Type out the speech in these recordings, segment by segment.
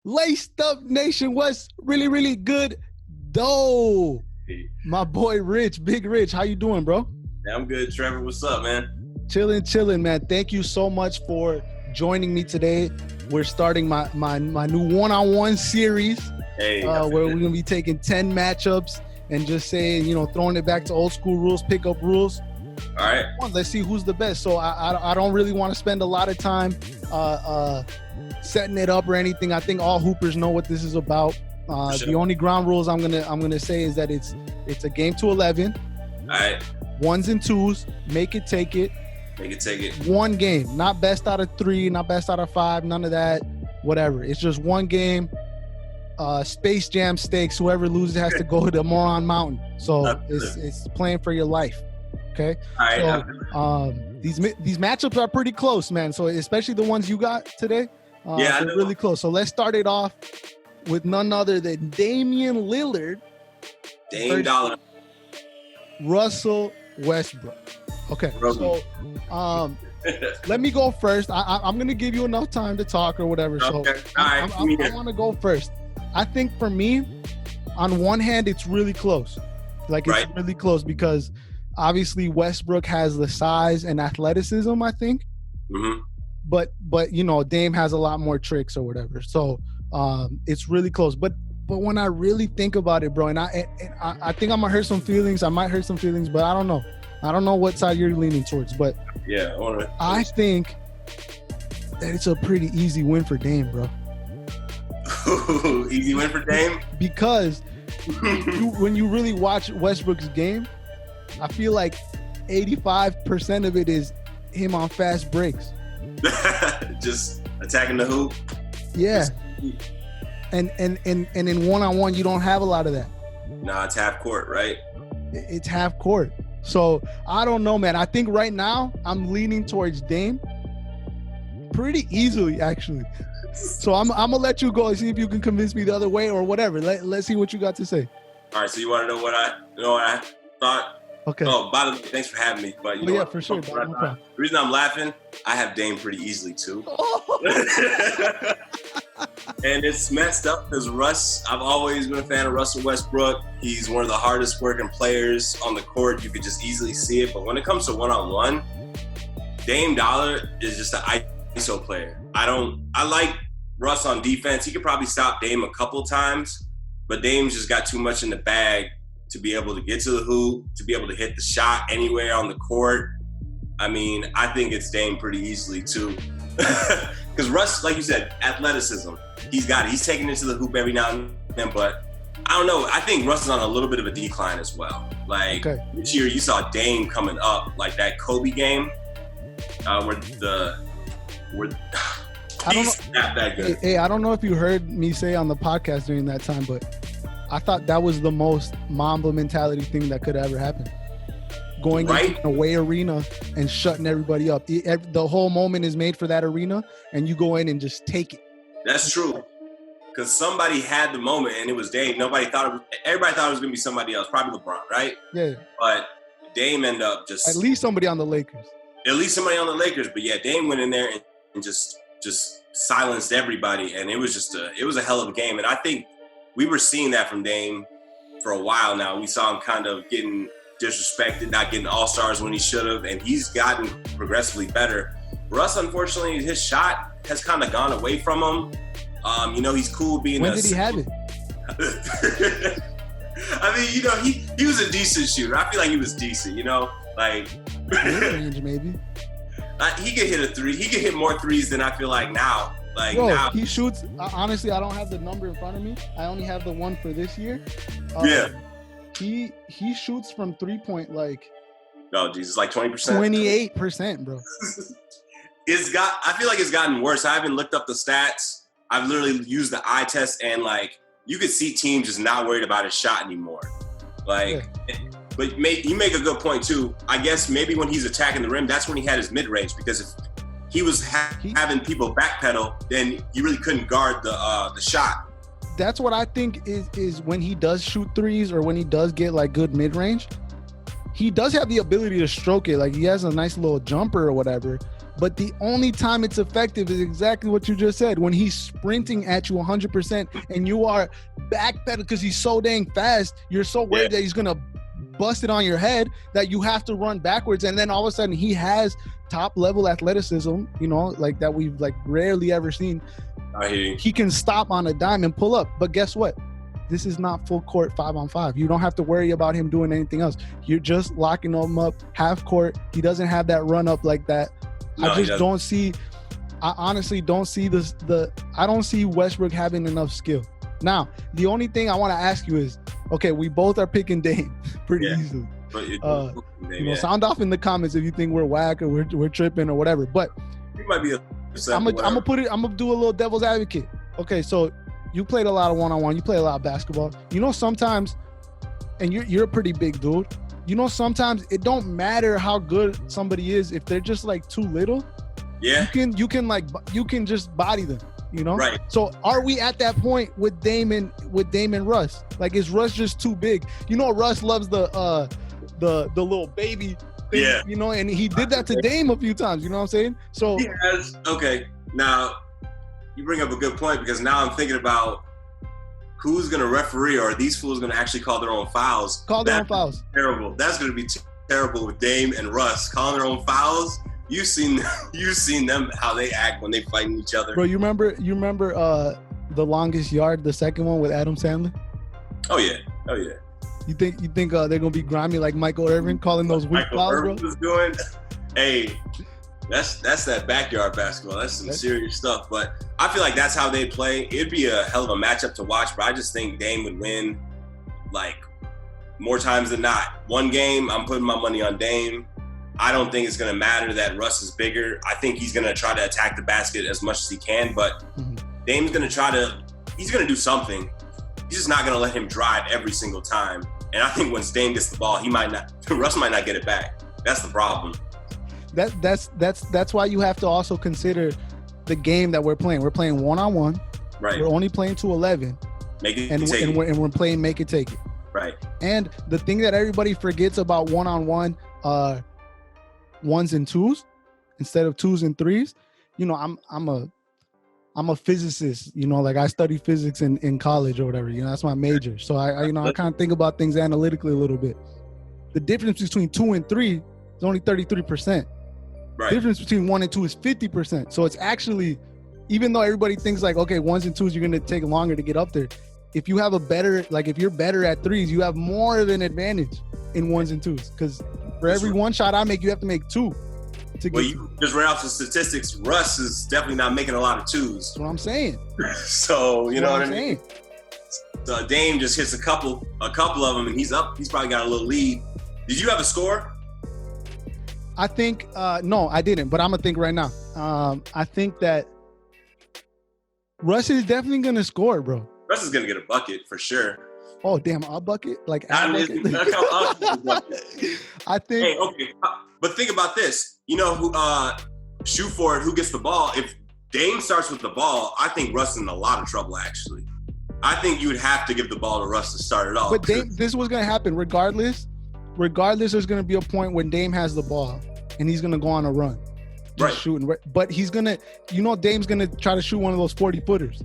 Laced Up Nation, what's really, really good, though? My boy Rich, Big Rich, how you doing, bro? Yeah, I'm good, Trevor. What's up, man? Chilling, man. Thank you so much for joining me today. We're starting my new one-on-one series where we're going to be taking 10 matchups and just saying, throwing it back to old school rules, pickup rules. All right. Let's see who's the best. So I don't really want to spend a lot of time setting it up or anything. I think all hoopers know what this is about. Sure. The only ground rules I'm gonna say is that it's a game to 11. All right. Ones and twos. Make it, take it. Make it, take it. One game, not best out of 3, not best out of 5, none of that. Whatever. It's just one game. Space Jam stakes. Whoever loses has to go to the Moron Mountain. So it's playing for your life. Okay. All right. So these matchups are pretty close, man. So especially the ones you got today. They're really close. So let's start it off with none other than Damian Lillard. Dame Dollar. Russell Westbrook. Okay. So let me go first. I'm going to give you enough time to talk or whatever. Okay. So I want to go first. I think for me, on one hand, it's really close. It's really close because obviously Westbrook has the size and athleticism, I think. Mm-hmm. But Dame has a lot more tricks or whatever. So it's really close. But when I really think about it, bro, and I think I'm gonna hurt some feelings. I might hurt some feelings, but I don't know. I don't know what side you're leaning towards. But yeah, I think that it's a pretty easy win for Dame, bro. Easy win for Dame? Because when you really watch Westbrook's game, I feel like 85% of it is him on fast breaks. Just attacking the hoop. Yeah. And in one-on-one, you don't have a lot of that. Nah, it's half court, right? It's half court. So I don't know, man. I think right now I'm leaning towards Dame pretty easily, actually. So I'm gonna let you go and see if you can convince me the other way or whatever. Let's see what you got to say. All right. So you want to know what I thought? Okay. Oh, by the way, thanks for having me. But yeah, for sure. The reason I'm laughing, I have Dame pretty easily too. And it's messed up because Russ, I've always been a fan of Russell Westbrook. He's one of the hardest working players on the court. You could just easily see it. But when it comes to one-on-one, Dame Dollar is just an ISO player. I like Russ on defense. He could probably stop Dame a couple times, but Dame's just got too much in the bag to be able to get to the hoop, to be able to hit the shot anywhere on the court. I mean, I think it's Dame pretty easily too. Because Russ, like you said, athleticism, he's got it. He's taking it to the hoop every now and then, but I don't know. I think Russ is on a little bit of a decline as well. This year you saw Dame coming up, like that Kobe game where he's not that good. Hey, I don't know if you heard me say on the podcast during that time, but I thought that was the most Mamba mentality thing that could ever happen. Going into an away arena and shutting everybody up. The whole moment is made for that arena, and you go in and just take it. That's true. Because somebody had the moment, and it was Dame. Everybody thought it was going to be somebody else, probably LeBron, right? Yeah. But Dame ended up just... At least somebody on the Lakers. But yeah, Dame went in there and just silenced everybody, and it was a hell of a game. And I think we were seeing that from Dame for a while now. We saw him kind of getting disrespected, not getting all-stars when he should have, and he's gotten progressively better. Russ, unfortunately, his shot has kind of gone away from him. He's cool being When did he have it? I mean, he was a decent shooter. I feel like he was decent, Range, maybe. He could hit a 3. He could hit more threes than I feel like now. Now he shoots. Honestly, I don't have the number in front of me. I only have the one for this year. Yeah. He shoots from 3-point oh Jesus, like 20%. 28%, bro. I feel like it's gotten worse. I haven't looked up the stats. I've literally used the eye test, and you could see teams just not worried about his shot anymore. But you make a good point too. I guess maybe when he's attacking the rim, that's when he had his mid-range, because if he was having people backpedal, then you really couldn't guard the shot. That's what I think is when he does shoot threes or when he does get good mid-range, he does have the ability to stroke it. He has a nice little jumper or whatever, But the only time it's effective is exactly what you just said. When he's sprinting at you 100% and you are backpedal because he's so dang fast, you're so worried that he's going to bust it on your head that you have to run backwards. And then all of a sudden he has top level athleticism, you know, like that we've like rarely ever seen. He can stop on a dime and pull up. But guess what? This is not full court 5-on-5. You don't have to worry about him doing anything else. You're just locking him up half court. He doesn't have that run up like that. No, I honestly don't see I don't see Westbrook having enough skill. Now, the only thing I want to ask you is, okay, we both are picking Dame pretty easily. Sound off in the comments if you think we're whack or we're tripping or whatever. But you might be I'm gonna do a little devil's advocate. Okay, so you played a lot of one-on-one. You play a lot of basketball. You know, sometimes, and you're a pretty big dude. You know, sometimes it don't matter how good somebody is if they're just like too little. Yeah. You can just body them. You know. Right. So are we at that point with Dame and Russ? Like, is Russ just too big? You know, Russ loves the little baby thing, you know, and he did that to Dame a few times. You know what I'm saying? So he has. Okay. Now, you bring up a good point because now I'm thinking about who's going to referee, or are these fools going to actually call their own fouls? Terrible. That's going to be terrible with Dame and Russ calling their own fouls. You've seen them how they act when they fighting each other. Bro, you remember The Longest Yard, the second one with Adam Sandler? Oh yeah. You think they're gonna be grimy like Michael Irvin calling those weak fouls, bro? Was doing. Hey, that's that backyard basketball. That's some serious stuff. But I feel like that's how they play. It'd be a hell of a matchup to watch. But I just think Dame would win, like, more times than not. One game, I'm putting my money on Dame. I don't think it's going to matter that Russ is bigger. I think he's going to try to attack the basket as much as he can, but Dame's going to he's going to do something. He's just not going to let him drive every single time. And I think once Dame gets the ball, Russ might not get it back. That's the problem. That's why you have to also consider the game that we're playing. We're playing one-on-one. Right. We're only playing to 11. And we're playing make it take it. Right. And the thing that everybody forgets about one-on-one, ones and twos instead of twos and threes. You know, I'm a physicist, you know, like I study physics in college or whatever, you know, that's my major. So I kind of think about things analytically a little bit. The difference between 2 and 3 is only 33%. Right. The difference between 1 and 2 is 50%. So it's actually, even though everybody thinks like, okay, ones and twos, you're going to take longer to get up there. If you have if you're better at threes, you have more of an advantage in ones and twos. Because for every one shot I make, you have to make 2. You just ran off the statistics. Russ is definitely not making a lot of 2s. That's what I'm saying. So, you know what I mean? So Dame just hits a couple of them, and he's up. He's probably got a little lead. Did you have a score? I think, no, I didn't, but I'm going to think right now. I think that Russ is definitely going to score, bro. Russ is going to get a bucket for sure. Oh, damn, a bucket? Like, I think. Hey, okay. But think about this. You know, who shoot for it, who gets the ball. If Dame starts with the ball, I think Russ is in a lot of trouble, actually. I think you would have to give the ball to Russ to start it off. But Dame, this is what's going to happen. Regardless, there's going to be a point when Dame has the ball, and he's going to go on a run. Just shooting. But he's going to, Dame's going to try to shoot one of those 40-footers.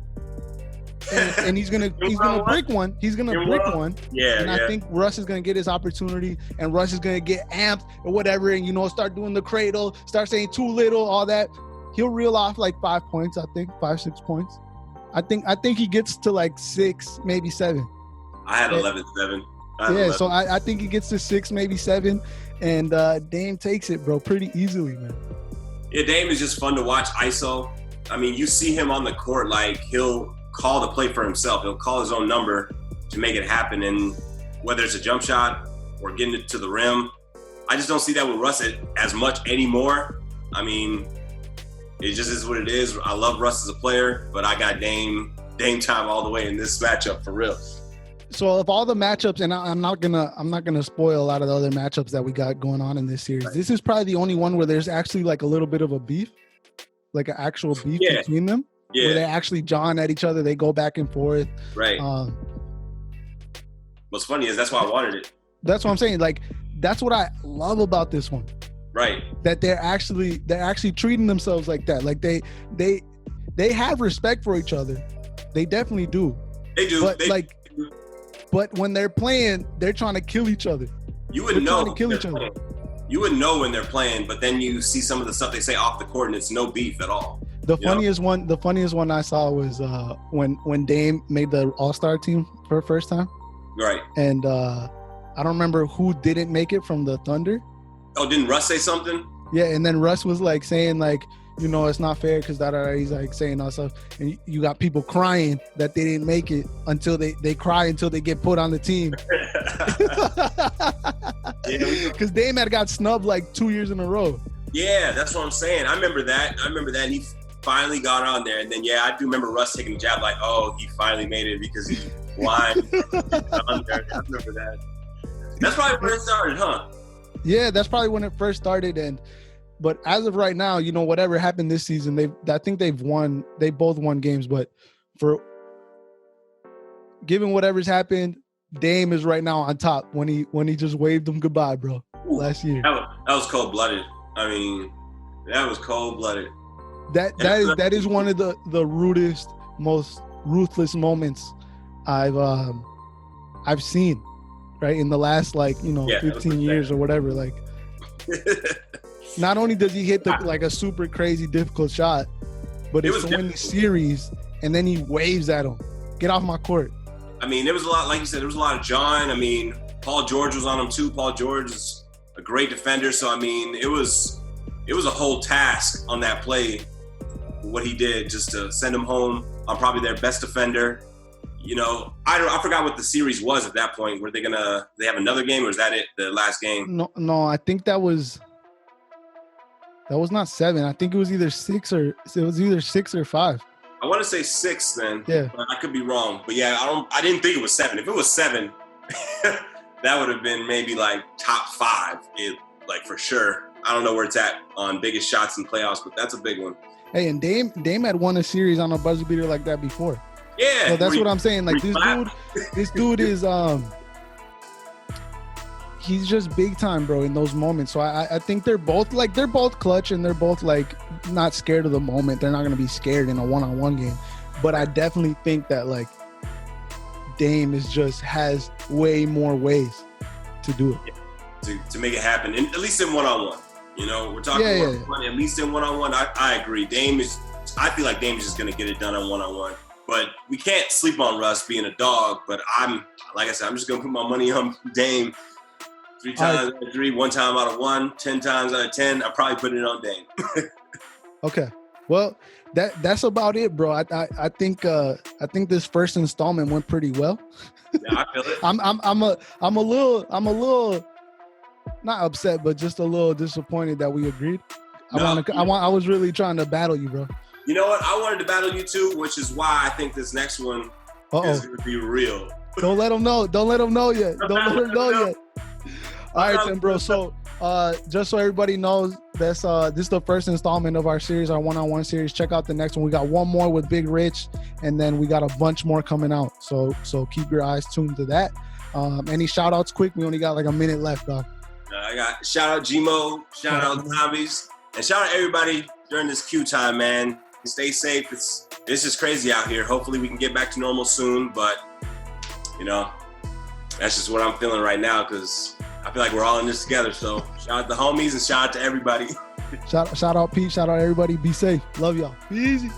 And he's gonna break one. He's gonna break one. Yeah. And I think Russ is gonna get his opportunity, and Russ is gonna get amped or whatever, and start doing the cradle, start saying too little, all that. He'll reel off like 5 points. I think 5-6 points. I think he gets to like 6, maybe 7. I had 11-7. So I think he gets to 6, maybe 7, and Dame takes it, bro, pretty easily, man. Yeah, Dame is just fun to watch. ISO. I mean, you see him on the court, like he'll call the play for himself. He'll call his own number to make it happen. And whether it's a jump shot or getting it to the rim, I just don't see that with Russ as much anymore. I mean, it just is what it is. I love Russ as a player, but I got Dame time all the way in this matchup for real. So of all the matchups, and I'm not gonna spoil a lot of the other matchups that we got going on in this series. Right. This is probably the only one where there's actually like a little bit of a beef, like an actual beef between them. Yeah. Where they actually jaw at each other. They go back and forth. Right. What's funny is that's why I wanted it. That's what I'm saying. Like, that's what I love about this one. Right. That they're actually treating themselves like that. Like they have respect for each other. They definitely do. They do. But when they're playing, they're trying to kill each other. You would know. You would know when they're playing, but then you see some of the stuff they say off the court, and it's no beef at all. The funniest one I saw was when Dame made the All-Star team for the first time. Right. And I don't remember who didn't make it from the Thunder. Oh, didn't Russ say something? Yeah, and then Russ was like saying like, you know, it's not fair because he's like saying all stuff, and you got people crying that they didn't make it until they cry until they get put on the team. Because Dame had got snubbed like 2 years in a row. Yeah, that's what I'm saying. I remember that. And he finally got on there, and then I do remember Russ taking a jab like, oh, he finally made it because he whined on there. I remember that. That's probably where it started, huh? Yeah, that's probably when it first started, but as of right now, you know, whatever happened this season, I think they both won games, but for given whatever's happened, Dame is right now on top when he just waved them goodbye, bro. Last year. That was cold-blooded. I mean, that was cold-blooded. That is one of the rudest, most ruthless moments I've seen, right, in the last 15 years or whatever. Like, not only does he hit a super crazy difficult shot, but it's to win the series, and then he waves at him. Get off my court. I mean, there was a lot, like you said, there was a lot of John. I mean, Paul George was on him too. Paul George is a great defender. So, I mean, it was a whole task on that play, what he did just to send him home on probably their best defender. You know, I forgot what the series was at that point. Were they have another game, or is that it, the last game? No, I think that was not 7. I think it was either 6 or 5. I want to say 6 then. Yeah. But I could be wrong. But yeah, I didn't think it was 7. If it was 7, that would have been maybe like top 5, for sure. I don't know where it's at on biggest shots in playoffs, but that's a big one. Hey, and Dame had won a series on a buzzer beater like that before. Yeah. So that's what I'm saying. Like this dude is he's just big time, bro, in those moments. So I think they're both clutch, and they're both like not scared of the moment. They're not gonna be scared in a one-on-one game. But I definitely think that like Dame has way more ways to do it. Yeah. To make it happen, and at least in one-on-one. You know, we're talking one-on-one, at least in one-on-one. I agree. I feel like Dame's just gonna get it done on one-on-one. But we can't sleep on Russ being a dog. But like I said, I'm just gonna put my money on Dame. 3 times out of 3, 1 time out of 1, 10 times out of 10. I probably put it on Dame. Okay. Well, that's about it, bro. I think this first installment went pretty well. Yeah, I feel it. I'm a little not upset, but just a little disappointed that we agreed. I was really trying to battle you, bro. You know what? I wanted to battle you too, which is why I think this next one is going to be real. Don't let them know. Don't let them know yet. Don't let them know yet. All right, then, bro. So, just so everybody knows, this is the first installment of our series, our one-on-one series. Check out the next one. We got one more with Big Rich, and then we got a bunch more coming out. So keep your eyes tuned to that. Any shout-outs quick? We only got like a minute left, dog. I got shout-out Gmo, shout-out Zombies, and shout-out everybody during this Q time, man. Stay safe. It's just crazy out here. Hopefully we can get back to normal soon, but, you know, that's just what I'm feeling right now because I feel like we're all in this together. So shout out the homies and shout out to everybody. Shout out Pete. Shout out everybody. Be safe. Love y'all. Be easy.